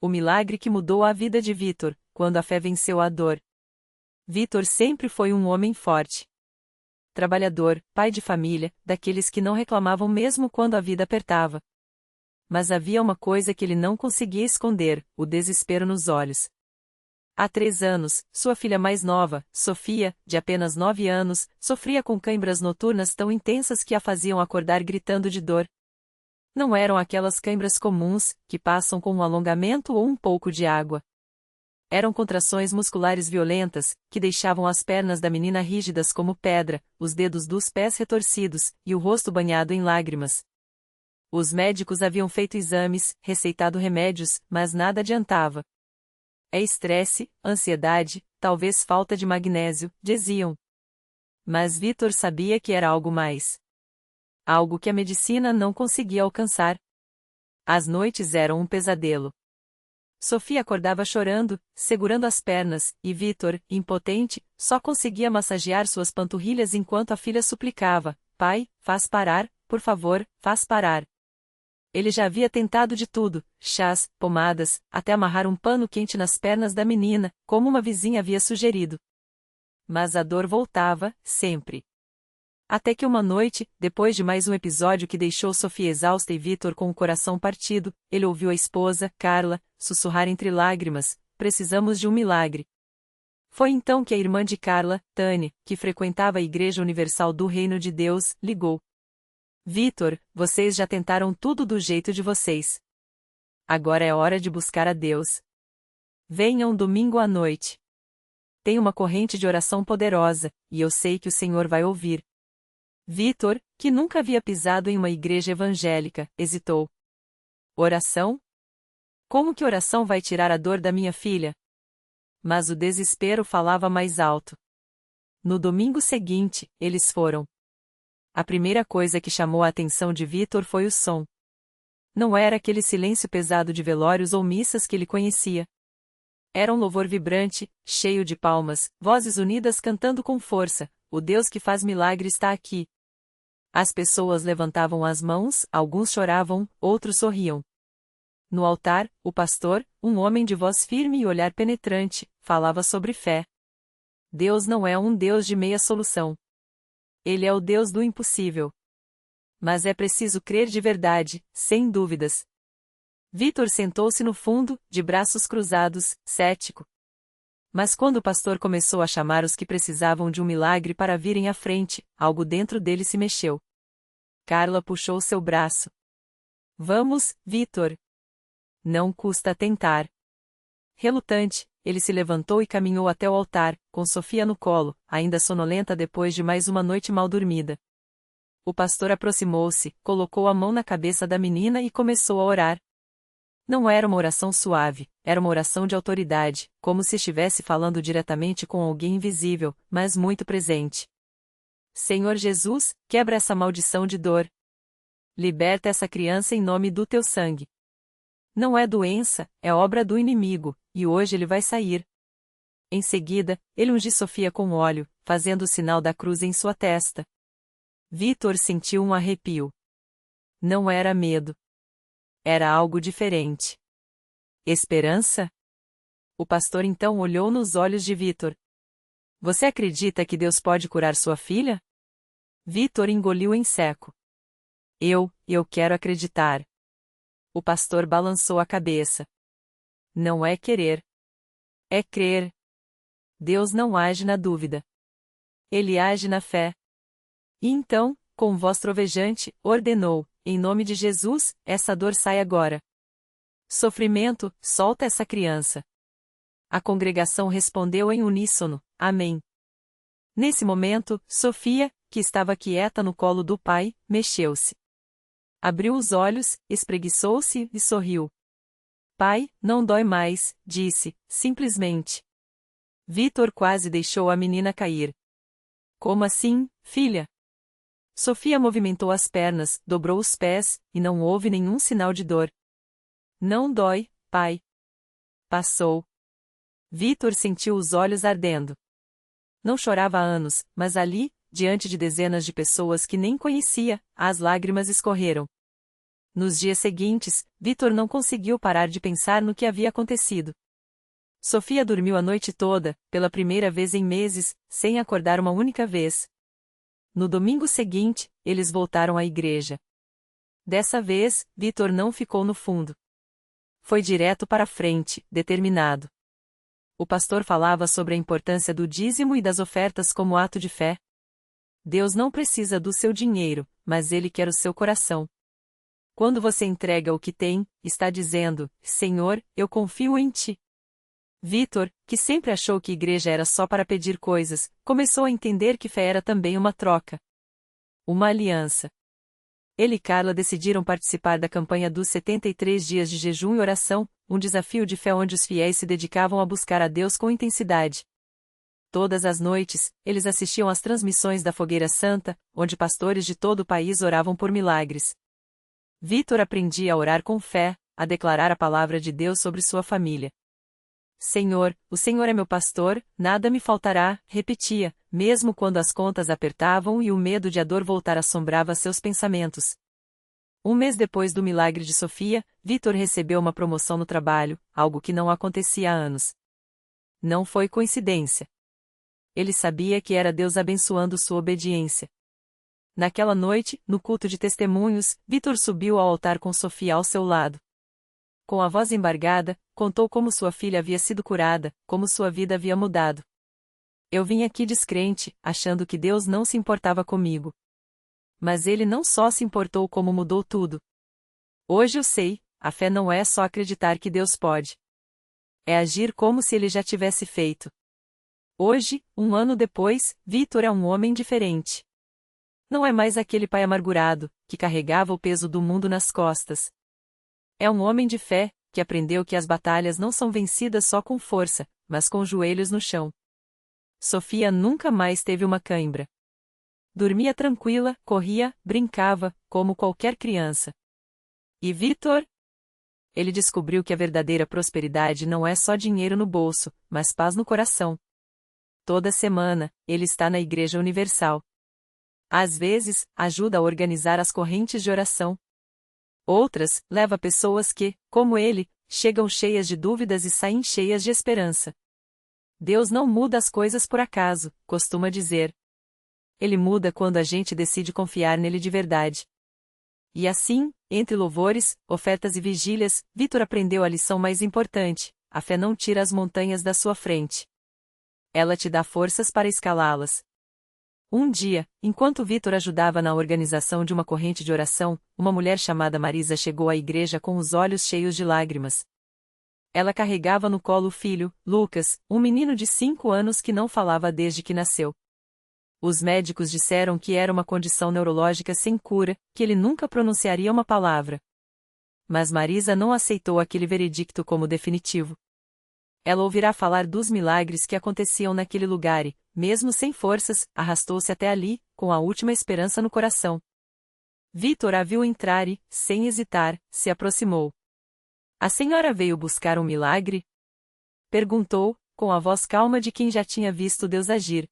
O milagre que mudou a vida de Vitor, quando a fé venceu a dor. Vitor sempre foi um homem forte. Trabalhador, pai de família, daqueles que não reclamavam mesmo quando a vida apertava. Mas havia uma coisa que ele não conseguia esconder: o desespero nos olhos. Há 3 anos, sua filha mais nova, Sofia, de apenas 9 anos, sofria com câimbras noturnas tão intensas que a faziam acordar gritando de dor. Não eram aquelas câimbras comuns, que passam com um alongamento ou um pouco de água. Eram contrações musculares violentas, que deixavam as pernas da menina rígidas como pedra, os dedos dos pés retorcidos, e o rosto banhado em lágrimas. Os médicos haviam feito exames, receitado remédios, mas nada adiantava. É estresse, ansiedade, talvez falta de magnésio, diziam. Mas Vitor sabia que era algo mais. Algo que a medicina não conseguia alcançar. As noites eram um pesadelo. Sofia acordava chorando, segurando as pernas, e Vitor, impotente, só conseguia massagear suas panturrilhas enquanto a filha suplicava: "Pai, faz parar, por favor, faz parar." Ele já havia tentado de tudo: chás, pomadas, até amarrar um pano quente nas pernas da menina, como uma vizinha havia sugerido. Mas a dor voltava, sempre. Até que uma noite, depois de mais um episódio que deixou Sofia exausta e Vitor com o coração partido, ele ouviu a esposa, Carla, sussurrar entre lágrimas: "Precisamos de um milagre." Foi então que a irmã de Carla, Tânia, que frequentava a Igreja Universal do Reino de Deus, ligou. "Vitor, vocês já tentaram tudo do jeito de vocês. Agora é hora de buscar a Deus. Venham domingo à noite. Tem uma corrente de oração poderosa, e eu sei que o Senhor vai ouvir." Vitor, que nunca havia pisado em uma igreja evangélica, hesitou. Oração? Como que oração vai tirar a dor da minha filha? Mas o desespero falava mais alto. No domingo seguinte, eles foram. A primeira coisa que chamou a atenção de Vitor foi o som. Não era aquele silêncio pesado de velórios ou missas que ele conhecia. Era um louvor vibrante, cheio de palmas, vozes unidas cantando com força: "O Deus que faz milagre está aqui." As pessoas levantavam as mãos, alguns choravam, outros sorriam. No altar, o pastor, um homem de voz firme e olhar penetrante, falava sobre fé. Deus não é um Deus de meia solução. Ele é o Deus do impossível. Mas é preciso crer de verdade, sem dúvidas. Vitor sentou-se no fundo, de braços cruzados, cético. Mas quando o pastor começou a chamar os que precisavam de um milagre para virem à frente, algo dentro dele se mexeu. Carla puxou seu braço. "Vamos, Vitor. Não custa tentar." Relutante, ele se levantou e caminhou até o altar, com Sofia no colo, ainda sonolenta depois de mais uma noite mal dormida. O pastor aproximou-se, colocou a mão na cabeça da menina e começou a orar. Não era uma oração suave, era uma oração de autoridade, como se estivesse falando diretamente com alguém invisível, mas muito presente. "Senhor Jesus, quebra essa maldição de dor. Liberta essa criança em nome do teu sangue. Não é doença, é obra do inimigo, e hoje ele vai sair." Em seguida, ele ungiu Sofia com óleo, fazendo o sinal da cruz em sua testa. Vitor sentiu um arrepio. Não era medo. Era algo diferente. Esperança? O pastor então olhou nos olhos de Vitor. "Você acredita que Deus pode curar sua filha?" Vitor engoliu em seco. Eu quero acreditar." O pastor balançou a cabeça. "Não é querer. É crer. Deus não age na dúvida. Ele age na fé." E então, com voz trovejante, ordenou: "Em nome de Jesus, essa dor sai agora. Sofrimento, solta essa criança." A congregação respondeu em uníssono: "Amém." Nesse momento, Sofia, que estava quieta no colo do pai, mexeu-se. Abriu os olhos, espreguiçou-se e sorriu. "Pai, não dói mais", disse, simplesmente. Vitor quase deixou a menina cair. "Como assim, filha?" Sofia movimentou as pernas, dobrou os pés, e não houve nenhum sinal de dor. "Não dói, pai." Passou. Vitor sentiu os olhos ardendo. Não chorava há anos, mas ali, diante de dezenas de pessoas que nem conhecia, as lágrimas escorreram. Nos dias seguintes, Vitor não conseguiu parar de pensar no que havia acontecido. Sofia dormiu a noite toda, pela primeira vez em meses, sem acordar uma única vez. No domingo seguinte, eles voltaram à igreja. Dessa vez, Vitor não ficou no fundo. Foi direto para a frente, determinado. O pastor falava sobre a importância do dízimo e das ofertas como ato de fé. Deus não precisa do seu dinheiro, mas Ele quer o seu coração. Quando você entrega o que tem, está dizendo: Senhor, eu confio em Ti. Vitor, que sempre achou que igreja era só para pedir coisas, começou a entender que fé era também uma troca. Uma aliança. Ele e Carla decidiram participar da campanha dos 73 dias de jejum e oração, um desafio de fé onde os fiéis se dedicavam a buscar a Deus com intensidade. Todas as noites, eles assistiam às transmissões da Fogueira Santa, onde pastores de todo o país oravam por milagres. Vitor aprendia a orar com fé, a declarar a palavra de Deus sobre sua família. Senhor, o Senhor é meu pastor, nada me faltará, repetia, mesmo quando as contas apertavam e o medo de a dor voltar assombrava seus pensamentos. Um mês depois do milagre de Sofia, Vitor recebeu uma promoção no trabalho, algo que não acontecia há anos. Não foi coincidência. Ele sabia que era Deus abençoando sua obediência. Naquela noite, no culto de testemunhos, Vitor subiu ao altar com Sofia ao seu lado. Com a voz embargada, contou como sua filha havia sido curada, como sua vida havia mudado. Eu vim aqui descrente, achando que Deus não se importava comigo. Mas Ele não só se importou como mudou tudo. Hoje eu sei, a fé não é só acreditar que Deus pode. É agir como se Ele já tivesse feito. Hoje, um ano depois, Vitor é um homem diferente. Não é mais aquele pai amargurado, que carregava o peso do mundo nas costas. É um homem de fé, que aprendeu que as batalhas não são vencidas só com força, mas com joelhos no chão. Sofia nunca mais teve uma cãibra. Dormia tranquila, corria, brincava, como qualquer criança. E Vitor? Ele descobriu que a verdadeira prosperidade não é só dinheiro no bolso, mas paz no coração. Toda semana, ele está na Igreja Universal. Às vezes, ajuda a organizar as correntes de oração. Outras, leva pessoas que, como ele, chegam cheias de dúvidas e saem cheias de esperança. Deus não muda as coisas por acaso, costuma dizer. Ele muda quando a gente decide confiar nele de verdade. E assim, entre louvores, ofertas e vigílias, Vitor aprendeu a lição mais importante: a fé não tira as montanhas da sua frente. Ela te dá forças para escalá-las. Um dia, enquanto Vitor ajudava na organização de uma corrente de oração, uma mulher chamada Marisa chegou à igreja com os olhos cheios de lágrimas. Ela carregava no colo o filho, Lucas, um menino de 5 anos que não falava desde que nasceu. Os médicos disseram que era uma condição neurológica sem cura, que ele nunca pronunciaria uma palavra. Mas Marisa não aceitou aquele veredicto como definitivo. Ela ouvirá falar dos milagres que aconteciam naquele lugar e, mesmo sem forças, arrastou-se até ali, com a última esperança no coração. Vitor a viu entrar e, sem hesitar, se aproximou. A senhora veio buscar um milagre? Perguntou, com a voz calma de quem já tinha visto Deus agir.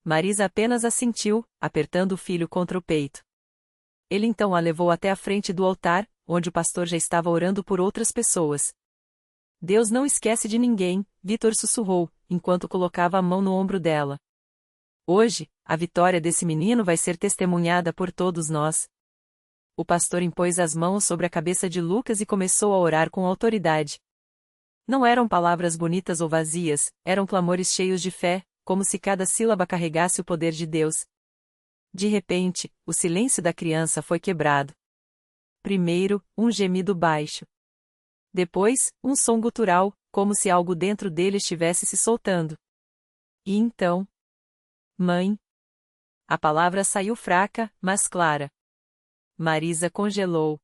Marisa apenas assentiu, apertando o filho contra o peito. Ele então a levou até a frente do altar, onde o pastor já estava orando por outras pessoas. Deus não esquece de ninguém, Vitor sussurrou, enquanto colocava a mão no ombro dela. Hoje, a vitória desse menino vai ser testemunhada por todos nós. O pastor impôs as mãos sobre a cabeça de Lucas e começou a orar com autoridade. Não eram palavras bonitas ou vazias, eram clamores cheios de fé, como se cada sílaba carregasse o poder de Deus. De repente, o silêncio da criança foi quebrado. Primeiro, um gemido baixo. Depois, um som gutural, como se algo dentro dele estivesse se soltando. E então... Mãe. A palavra saiu fraca, mas clara. Marisa congelou.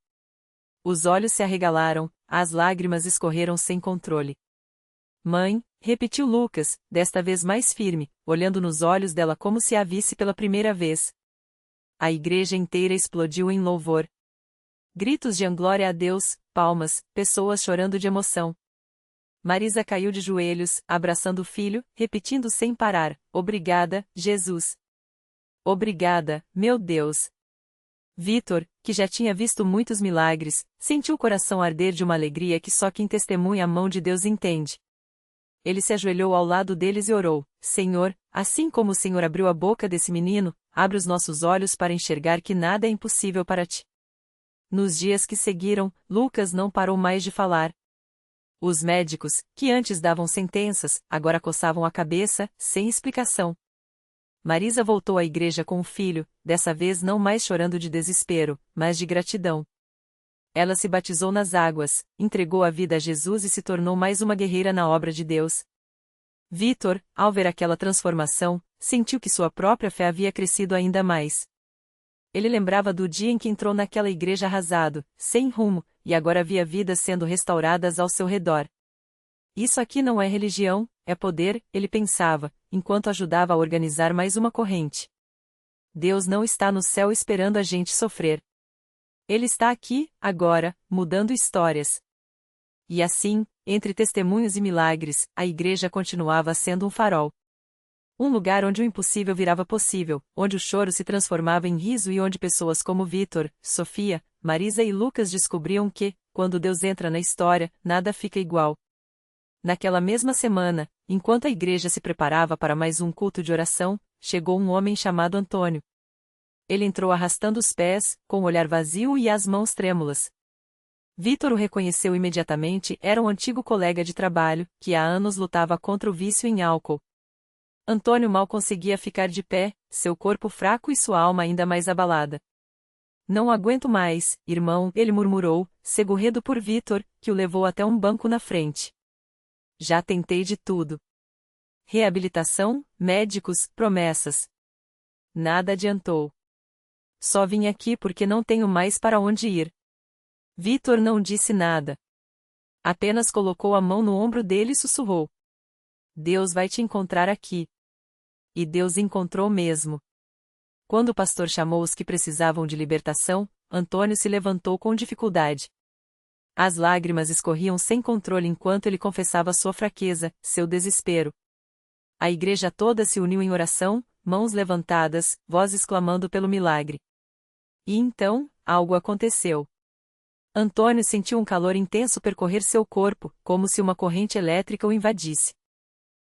Os olhos se arregalaram, as lágrimas escorreram sem controle. Mãe, repetiu Lucas, desta vez mais firme, olhando nos olhos dela como se a visse pela primeira vez. A igreja inteira explodiu em louvor. Gritos de glória a Deus, palmas, pessoas chorando de emoção. Marisa caiu de joelhos, abraçando o filho, repetindo sem parar: Obrigada, Jesus. Obrigada, meu Deus. Vitor, que já tinha visto muitos milagres, sentiu o coração arder de uma alegria que só quem testemunha a mão de Deus entende. Ele se ajoelhou ao lado deles e orou: Senhor, assim como o Senhor abriu a boca desse menino, abre os nossos olhos para enxergar que nada é impossível para ti. Nos dias que seguiram, Lucas não parou mais de falar. Os médicos, que antes davam sentenças, agora coçavam a cabeça, sem explicação. Marisa voltou à igreja com o filho, dessa vez não mais chorando de desespero, mas de gratidão. Ela se batizou nas águas, entregou a vida a Jesus e se tornou mais uma guerreira na obra de Deus. Vítor, ao ver aquela transformação, sentiu que sua própria fé havia crescido ainda mais. Ele lembrava do dia em que entrou naquela igreja arrasado, sem rumo, e agora via vidas sendo restauradas ao seu redor. Isso aqui não é religião, é poder, ele pensava, enquanto ajudava a organizar mais uma corrente. Deus não está no céu esperando a gente sofrer. Ele está aqui, agora, mudando histórias. E assim, entre testemunhos e milagres, a igreja continuava sendo um farol. Um lugar onde o impossível virava possível, onde o choro se transformava em riso e onde pessoas como Vítor, Sofia, Marisa e Lucas descobriam que, quando Deus entra na história, nada fica igual. Naquela mesma semana, enquanto a igreja se preparava para mais um culto de oração, chegou um homem chamado Antônio. Ele entrou arrastando os pés, com o olhar vazio e as mãos trêmulas. Vítor o reconheceu imediatamente, era um antigo colega de trabalho, que há anos lutava contra o vício em álcool. Antônio mal conseguia ficar de pé, seu corpo fraco e sua alma ainda mais abalada. Não aguento mais, irmão, ele murmurou, segurrado por Vítor, que o levou até um banco na frente. Já tentei de tudo. Reabilitação, médicos, promessas. Nada adiantou. Só vim aqui porque não tenho mais para onde ir. Vítor não disse nada. Apenas colocou a mão no ombro dele e sussurrou: Deus vai te encontrar aqui. E Deus encontrou mesmo. Quando o pastor chamou os que precisavam de libertação, Antônio se levantou com dificuldade. As lágrimas escorriam sem controle enquanto ele confessava sua fraqueza, seu desespero. A igreja toda se uniu em oração, mãos levantadas, vozes clamando pelo milagre. E então, algo aconteceu. Antônio sentiu um calor intenso percorrer seu corpo, como se uma corrente elétrica o invadisse.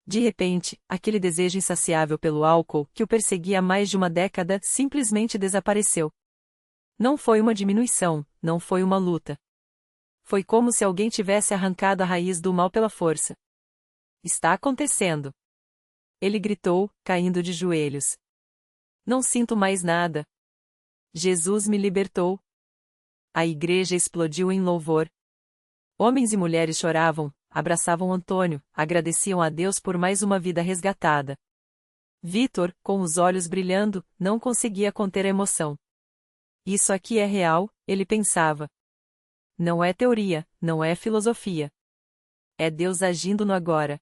De repente, aquele desejo insaciável pelo álcool, que o perseguia há mais de uma década, simplesmente desapareceu. Não foi uma diminuição, não foi uma luta. Foi como se alguém tivesse arrancado a raiz do mal pela força. Está acontecendo. Ele gritou, caindo de joelhos. Não sinto mais nada. Jesus me libertou. A igreja explodiu em louvor. Homens e mulheres choravam, abraçavam Antônio, agradeciam a Deus por mais uma vida resgatada. Vítor, com os olhos brilhando, não conseguia conter a emoção. Isso aqui é real, ele pensava. Não é teoria, não é filosofia. É Deus agindo no agora.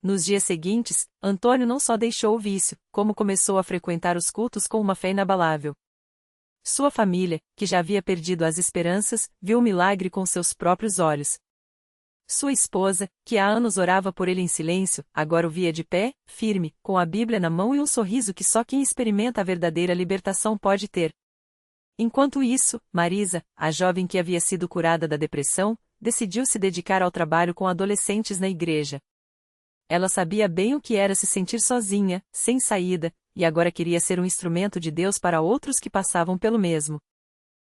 Nos dias seguintes, Antônio não só deixou o vício, como começou a frequentar os cultos com uma fé inabalável. Sua família, que já havia perdido as esperanças, viu o milagre com seus próprios olhos. Sua esposa, que há anos orava por ele em silêncio, agora o via de pé, firme, com a Bíblia na mão e um sorriso que só quem experimenta a verdadeira libertação pode ter. Enquanto isso, Marisa, a jovem que havia sido curada da depressão, decidiu se dedicar ao trabalho com adolescentes na igreja. Ela sabia bem o que era se sentir sozinha, sem saída, e agora queria ser um instrumento de Deus para outros que passavam pelo mesmo.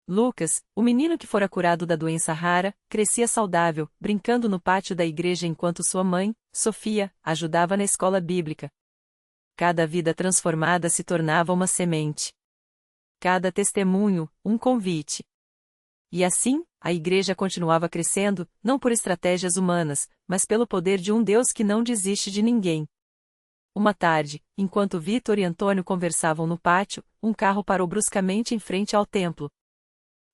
Lucas, o menino que fora curado da doença rara, crescia saudável, brincando no pátio da igreja enquanto sua mãe, Sofia, ajudava na escola bíblica. Cada vida transformada se tornava uma semente. Cada testemunho, um convite. E assim, a igreja continuava crescendo, não por estratégias humanas, mas pelo poder de um Deus que não desiste de ninguém. Uma tarde, enquanto Vítor e Antônio conversavam no pátio, um carro parou bruscamente em frente ao templo.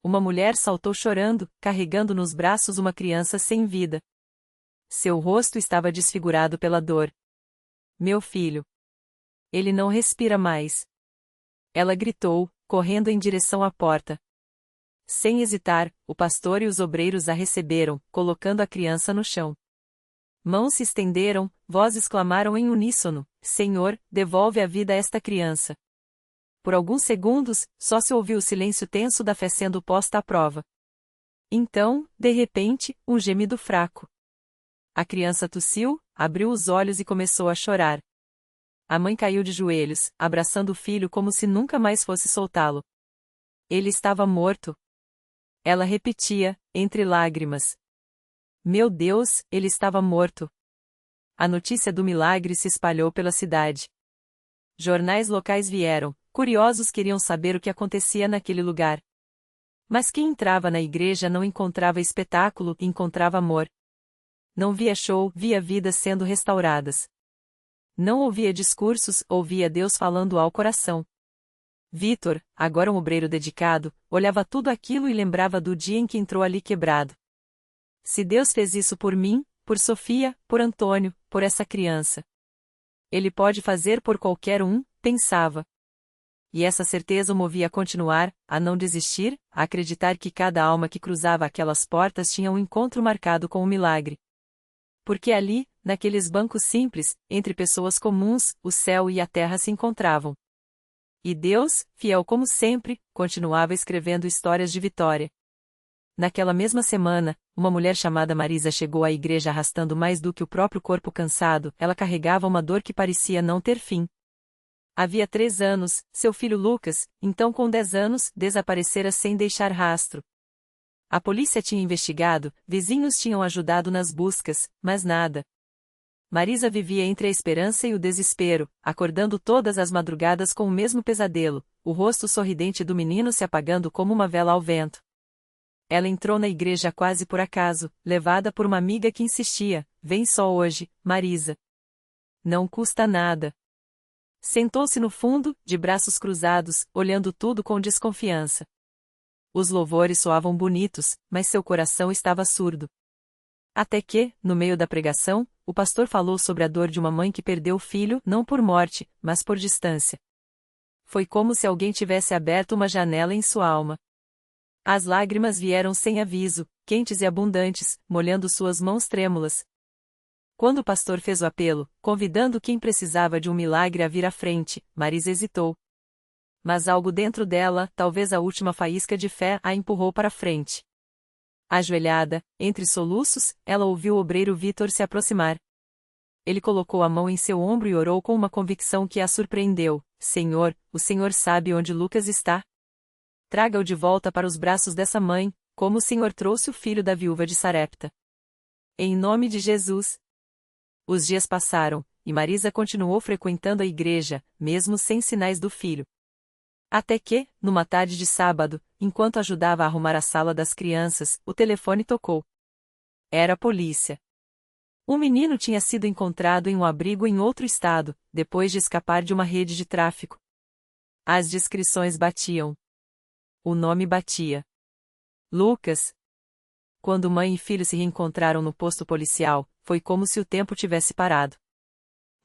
Uma mulher saltou chorando, carregando nos braços uma criança sem vida. Seu rosto estava desfigurado pela dor. Meu filho. Ele não respira mais. Ela gritou, correndo em direção à porta. Sem hesitar, o pastor e os obreiros a receberam, colocando a criança no chão. Mãos se estenderam, vozes clamaram em uníssono: Senhor, devolve a vida a esta criança. Por alguns segundos, só se ouviu o silêncio tenso da fé sendo posta à prova. Então, de repente, um gemido fraco. A criança tossiu, abriu os olhos e começou a chorar. A mãe caiu de joelhos, abraçando o filho como se nunca mais fosse soltá-lo. Ele estava morto. Ela repetia, entre lágrimas. Meu Deus, ele estava morto. A notícia do milagre se espalhou pela cidade. Jornais locais vieram, curiosos queriam saber o que acontecia naquele lugar. Mas quem entrava na igreja não encontrava espetáculo, encontrava amor. Não via show, via vidas sendo restauradas. Não ouvia discursos, ouvia Deus falando ao coração. Vitor, agora um obreiro dedicado, olhava tudo aquilo e lembrava do dia em que entrou ali quebrado. Se Deus fez isso por mim, por Sofia, por Antônio, por essa criança, Ele pode fazer por qualquer um, pensava. E essa certeza o movia a continuar, a não desistir, a acreditar que cada alma que cruzava aquelas portas tinha um encontro marcado com o milagre. Porque ali, naqueles bancos simples, entre pessoas comuns, o céu e a terra se encontravam. E Deus, fiel como sempre, continuava escrevendo histórias de vitória. Naquela mesma semana, uma mulher chamada Marisa chegou à igreja arrastando mais do que o próprio corpo cansado, ela carregava uma dor que parecia não ter fim. Havia 3 anos, seu filho Lucas, então com 10 anos, desaparecera sem deixar rastro. A polícia tinha investigado, vizinhos tinham ajudado nas buscas, mas nada. Marisa vivia entre a esperança e o desespero, acordando todas as madrugadas com o mesmo pesadelo, o rosto sorridente do menino se apagando como uma vela ao vento. Ela entrou na igreja quase por acaso, levada por uma amiga que insistia, vem só hoje, Marisa. Não custa nada. Sentou-se no fundo, de braços cruzados, olhando tudo com desconfiança. Os louvores soavam bonitos, mas seu coração estava surdo. Até que, no meio da pregação, o pastor falou sobre a dor de uma mãe que perdeu o filho, não por morte, mas por distância. Foi como se alguém tivesse aberto uma janela em sua alma. As lágrimas vieram sem aviso, quentes e abundantes, molhando suas mãos trêmulas. Quando o pastor fez o apelo, convidando quem precisava de um milagre a vir à frente, Marisa hesitou. Mas algo dentro dela, talvez a última faísca de fé, a empurrou para frente. Ajoelhada, entre soluços, ela ouviu o obreiro Vitor se aproximar. Ele colocou a mão em seu ombro e orou com uma convicção que a surpreendeu. Senhor, o Senhor sabe onde Lucas está? Traga-o de volta para os braços dessa mãe, como o Senhor trouxe o filho da viúva de Sarepta. Em nome de Jesus. Os dias passaram, e Marisa continuou frequentando a igreja, mesmo sem sinais do filho. Até que, numa tarde de sábado, enquanto ajudava a arrumar a sala das crianças, o telefone tocou. Era a polícia. Um menino tinha sido encontrado em um abrigo em outro estado, depois de escapar de uma rede de tráfico. As descrições batiam. O nome batia. Lucas. Quando mãe e filho se reencontraram no posto policial, foi como se o tempo tivesse parado.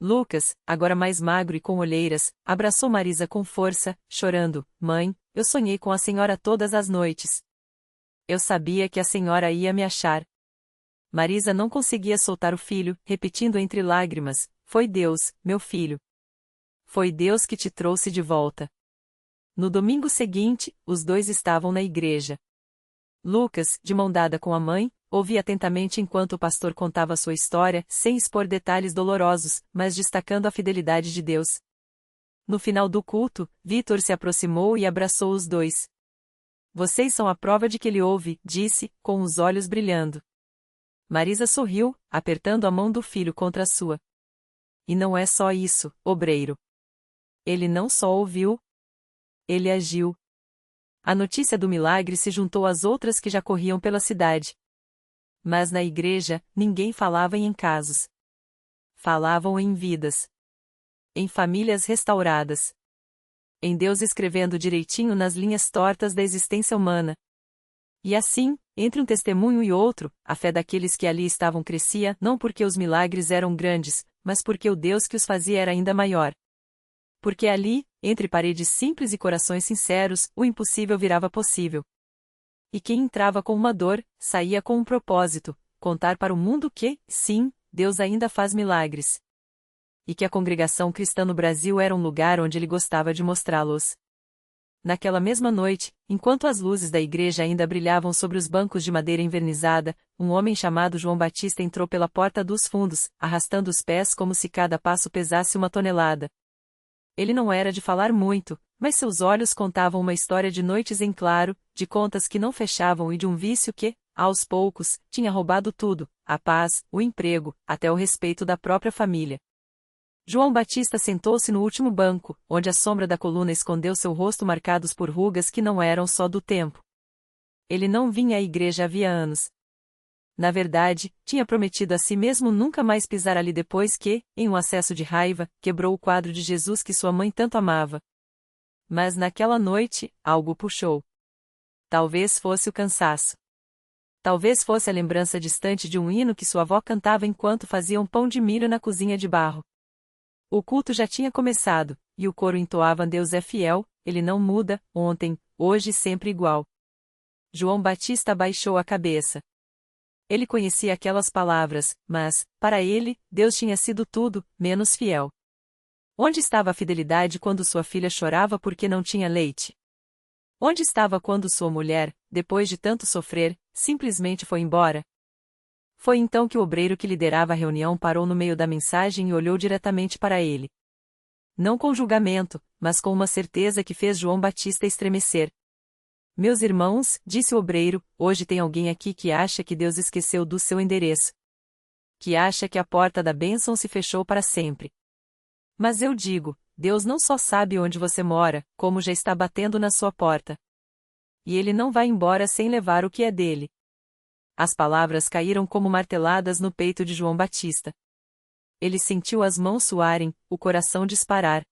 Lucas, agora mais magro e com olheiras, abraçou Marisa com força, chorando. Mãe, eu sonhei com a senhora todas as noites. Eu sabia que a senhora ia me achar. Marisa não conseguia soltar o filho, repetindo entre lágrimas, foi Deus, meu filho. Foi Deus que te trouxe de volta. No domingo seguinte, os dois estavam na igreja. Lucas, de mão dada com a mãe, ouvia atentamente enquanto o pastor contava sua história, sem expor detalhes dolorosos, mas destacando a fidelidade de Deus. No final do culto, Vitor se aproximou e abraçou os dois. Vocês são a prova de que ele ouve, disse, com os olhos brilhando. Marisa sorriu, apertando a mão do filho contra a sua. E não é só isso, obreiro. Ele não só ouviu, ele agiu. A notícia do milagre se juntou às outras que já corriam pela cidade. Mas na igreja, ninguém falava em casos. Falavam em vidas. Em famílias restauradas. Em Deus escrevendo direitinho nas linhas tortas da existência humana. E assim, entre um testemunho e outro, a fé daqueles que ali estavam crescia, não porque os milagres eram grandes, mas porque o Deus que os fazia era ainda maior. Porque ali, entre paredes simples e corações sinceros, o impossível virava possível. E quem entrava com uma dor, saía com um propósito, contar para o mundo que, sim, Deus ainda faz milagres. E que a congregação cristã no Brasil era um lugar onde ele gostava de mostrá-los. Naquela mesma noite, enquanto as luzes da igreja ainda brilhavam sobre os bancos de madeira envernizada, um homem chamado João Batista entrou pela porta dos fundos, arrastando os pés como se cada passo pesasse uma tonelada. Ele não era de falar muito, mas seus olhos contavam uma história de noites em claro, de contas que não fechavam e de um vício que, aos poucos, tinha roubado tudo: a paz, o emprego, até o respeito da própria família. João Batista sentou-se no último banco, onde a sombra da coluna escondeu seu rosto marcados por rugas que não eram só do tempo. Ele não vinha à igreja havia anos. Na verdade, tinha prometido a si mesmo nunca mais pisar ali depois que, em um acesso de raiva, quebrou o quadro de Jesus que sua mãe tanto amava. Mas naquela noite, algo puxou. Talvez fosse o cansaço. Talvez fosse a lembrança distante de um hino que sua avó cantava enquanto fazia um pão de milho na cozinha de barro. O culto já tinha começado, e o coro entoava: Deus é fiel, ele não muda, ontem, hoje e sempre igual. João Batista baixou a cabeça. Ele conhecia aquelas palavras, mas, para ele, Deus tinha sido tudo, menos fiel. Onde estava a fidelidade quando sua filha chorava porque não tinha leite? Onde estava quando sua mulher, depois de tanto sofrer, simplesmente foi embora? Foi então que o obreiro que liderava a reunião parou no meio da mensagem e olhou diretamente para ele. Não com julgamento, mas com uma certeza que fez João Batista estremecer. Meus irmãos, disse o obreiro, hoje tem alguém aqui que acha que Deus esqueceu do seu endereço. Que acha que a porta da bênção se fechou para sempre. Mas eu digo, Deus não só sabe onde você mora, como já está batendo na sua porta. E ele não vai embora sem levar o que é dele. As palavras caíram como marteladas no peito de João Batista. Ele sentiu as mãos suarem, o coração disparar.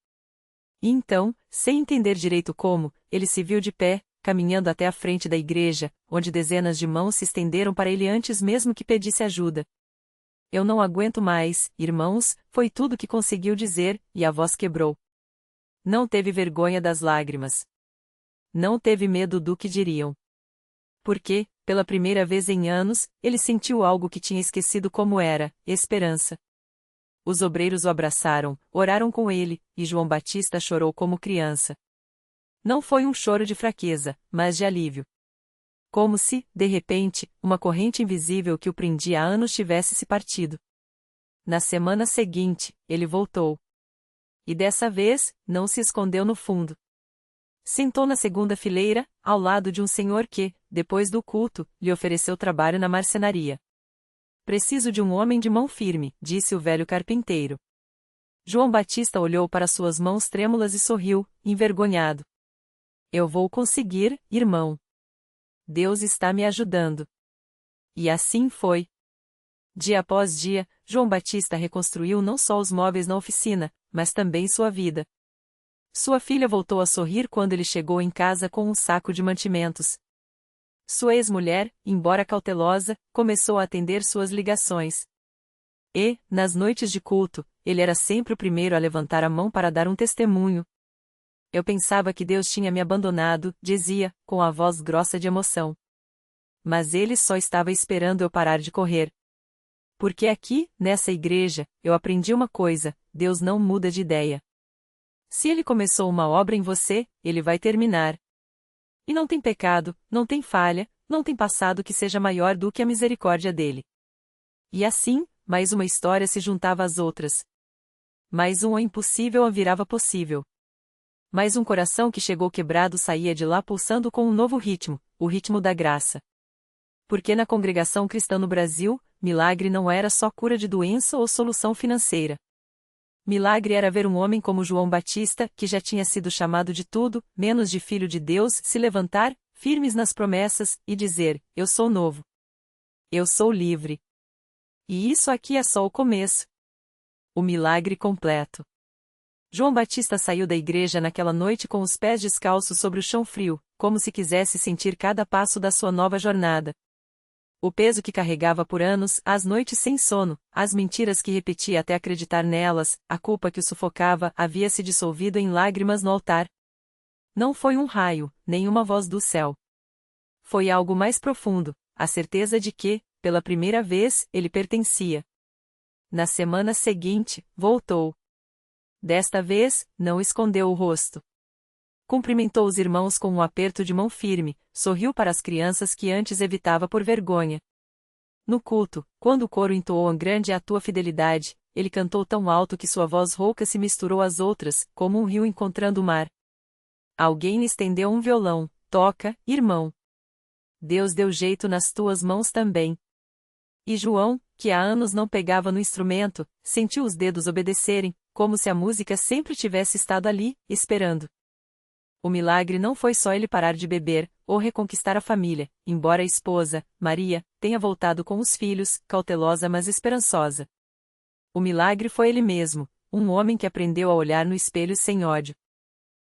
E então, sem entender direito como, ele se viu de pé, caminhando até a frente da igreja, onde dezenas de mãos se estenderam para ele antes mesmo que pedisse ajuda. Eu não aguento mais, irmãos, foi tudo que conseguiu dizer, e a voz quebrou. Não teve vergonha das lágrimas. Não teve medo do que diriam. Porque, pela primeira vez em anos, ele sentiu algo que tinha esquecido como era: esperança. Os obreiros o abraçaram, oraram com ele, e João Batista chorou como criança. Não foi um choro de fraqueza, mas de alívio. Como se, de repente, uma corrente invisível que o prendia há anos tivesse se partido. Na semana seguinte, ele voltou. E dessa vez, não se escondeu no fundo. Sentou na segunda fileira, ao lado de um senhor que, depois do culto, lhe ofereceu trabalho na marcenaria. Preciso de um homem de mão firme, disse o velho carpinteiro. João Batista olhou para suas mãos trêmulas e sorriu, envergonhado. Eu vou conseguir, irmão. Deus está me ajudando. E assim foi. Dia após dia, João Batista reconstruiu não só os móveis na oficina, mas também sua vida. Sua filha voltou a sorrir quando ele chegou em casa com um saco de mantimentos. Sua ex-mulher, embora cautelosa, começou a atender suas ligações. E, nas noites de culto, ele era sempre o primeiro a levantar a mão para dar um testemunho. Eu pensava que Deus tinha me abandonado, dizia, com a voz grossa de emoção. Mas ele só estava esperando eu parar de correr. Porque aqui, nessa igreja, eu aprendi uma coisa: Deus não muda de ideia. Se ele começou uma obra em você, ele vai terminar. E não tem pecado, não tem falha, não tem passado que seja maior do que a misericórdia dele. E assim, mais uma história se juntava às outras. Mais um impossível a virava possível. Mais um coração que chegou quebrado saía de lá pulsando com um novo ritmo, o ritmo da graça. Porque na congregação cristã no Brasil, milagre não era só cura de doença ou solução financeira. Milagre era ver um homem como João Batista, que já tinha sido chamado de tudo, menos de filho de Deus, se levantar, firmes nas promessas, e dizer: eu sou novo. Eu sou livre. E isso aqui é só o começo. O milagre completo. João Batista saiu da igreja naquela noite com os pés descalços sobre o chão frio, como se quisesse sentir cada passo da sua nova jornada. O peso que carregava por anos, as noites sem sono, as mentiras que repetia até acreditar nelas, a culpa que o sufocava, havia se dissolvido em lágrimas no altar. Não foi um raio, nem uma voz do céu. Foi algo mais profundo, a certeza de que, pela primeira vez, ele pertencia. Na semana seguinte, voltou. Desta vez, não escondeu o rosto. Cumprimentou os irmãos com um aperto de mão firme, sorriu para as crianças que antes evitava por vergonha. No culto, quando o coro entoou grande é a tua fidelidade, ele cantou tão alto que sua voz rouca se misturou às outras, como um rio encontrando o mar. Alguém lhe estendeu um violão. Toca, irmão. Deus deu jeito nas tuas mãos também. E João, que há anos não pegava no instrumento, sentiu os dedos obedecerem, como se a música sempre tivesse estado ali, esperando. O milagre não foi só ele parar de beber, ou reconquistar a família, embora a esposa, Maria, tenha voltado com os filhos, cautelosa mas esperançosa. O milagre foi ele mesmo, um homem que aprendeu a olhar no espelho sem ódio.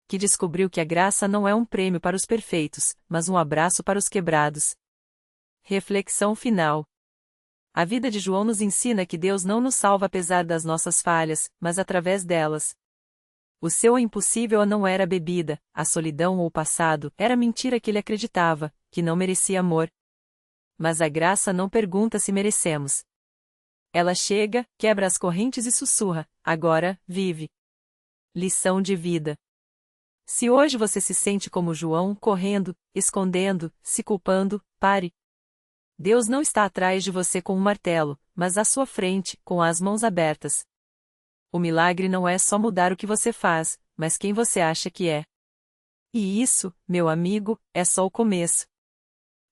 Que descobriu que a graça não é um prêmio para os perfeitos, mas um abraço para os quebrados. Reflexão final. A vida de João nos ensina que Deus não nos salva apesar das nossas falhas, mas através delas. O seu impossível não era a bebida, a solidão ou o passado, era a mentira que ele acreditava, que não merecia amor. Mas a graça não pergunta se merecemos. Ela chega, quebra as correntes e sussurra: agora, vive. Lição de vida. Se hoje você se sente como João, correndo, escondendo, se culpando, pare. Deus não está atrás de você com um martelo, mas à sua frente, com as mãos abertas. O milagre não é só mudar o que você faz, mas quem você acha que é. E isso, meu amigo, é só o começo.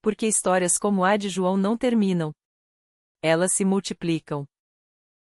Porque histórias como a de João não terminam. Elas se multiplicam.